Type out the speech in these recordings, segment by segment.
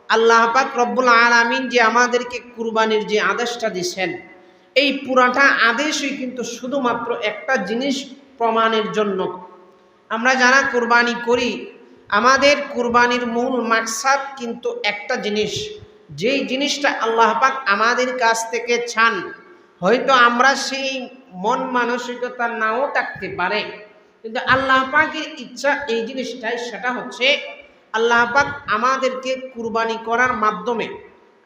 আল্লাহ পাক রব্বুল আলামিন যে আমাদেরকে কুরবানির যে আদেশটা দিয়েছেন, এই পুরাটা আদেশই কিন্তু শুধুমাত্র একটা জিনিস প্রমাণের জন্য। আমরা যারা কুরবানি করি, আমাদের কুরবানির মূল মাকসাদ কিন্তু একটা জিনিস, যেই জিনিসটা আল্লাহ পাক আমাদের কাছ থেকে চান। হয়তো আমরা সেই মন মানসিকতা নাও থাকতে পারে, কিন্তু আল্লাহ পাকের ইচ্ছা এই জিনিসটাই, সেটা হচ্ছে আল্লাহ পাক আমাদেরকে কুরবানি করার মাধ্যমে,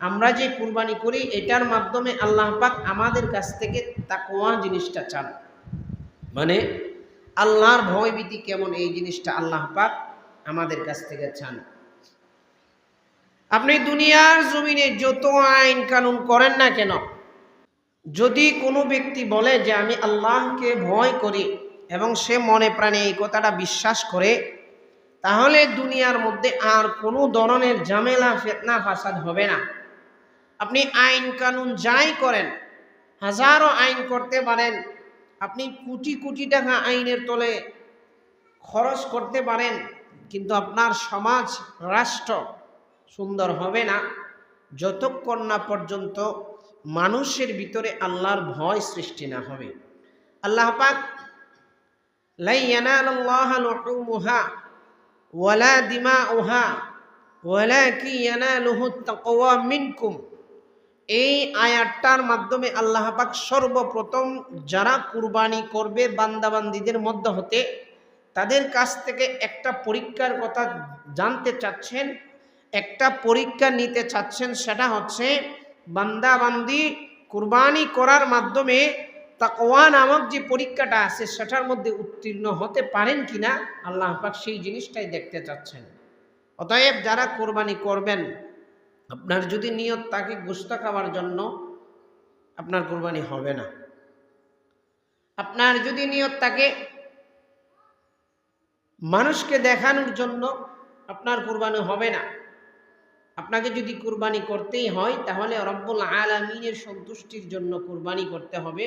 আমরা যে কুরবানি করি এটার মাধ্যমে আল্লাহ পাক আমাদের কাছ থেকে তাকওয়া জিনিসটা চান। মানে আল্লাহর ভয়ভীতি কেমন, এই জিনিসটা আল্লাহ পাক আমাদের কাছ থেকে চান। আপনি দুনিয়ার জমিনে যত আইন কানুন করেন না কেন, যদি কোনো ব্যক্তি বলে যে আমি আল্লাহকে ভয় করি এবং সে মনে প্রাণে এই কথাটা বিশ্বাস করে, তাহলে দুনিয়ার মধ্যে আর কোনো ধরনের ঝামেলা ফিতনা ফাসাদ হবে না। আপনি আইন কানুন যাই করেন, হাজারো আইন করতে পারেন, আপনি কোটি কোটি টাকা আইনের তলে খরচ করতে পারেন, কিন্তু আপনার সমাজ রাষ্ট্র সুন্দর হবে না যতক্ষণ না পর্যন্ত মানুষের ভিতরে আল্লাহর ভয় সৃষ্টি না হবে। আল্লাহ পাক লা ইয়ানালুল্লাহা লুহুমুহা ওয়ালা দিমাউহা ওয়ালাকিন ইয়ানালুহুত তাকওয়া মিনকুম, এই আয়াতটার মাধ্যমে আল্লাহ পাক সর্বপ্রথম যারা কুরবানি করবে বান্দাবান্দীদের মধ্য হতে, তাদের কাছ থেকে একটা পরীক্ষার কথা জানতে চাচ্ছেন, একটা পরীক্ষা নিতে চাচ্ছেন। সেটা হচ্ছে বান্দাবান্দি কুরবানি করার মাধ্যমে তাকওয়া নামক যে পরীক্ষাটা আছে সেটার মধ্যে উত্তীর্ণ হতে পারেন কিনা, আল্লাহ পাক সেই জিনিসটাই দেখতে চাচ্ছেন। অতএব যারা কুরবানি করবেন, আপনার যদি নিয়ত তাকে গোশত খাওয়ার জন্য, আপনার কুরবানি হবে না। আপনার যদি নিয়ত তাকে মানুষকে দেখানোর জন্য, আপনার কুরবানি হবে না। আপনাকে যদি কুরবানি করতেই হয় তাহলে রব্বুল আলামিনের সন্তুষ্টির জন্য কুরবানি করতে হবে।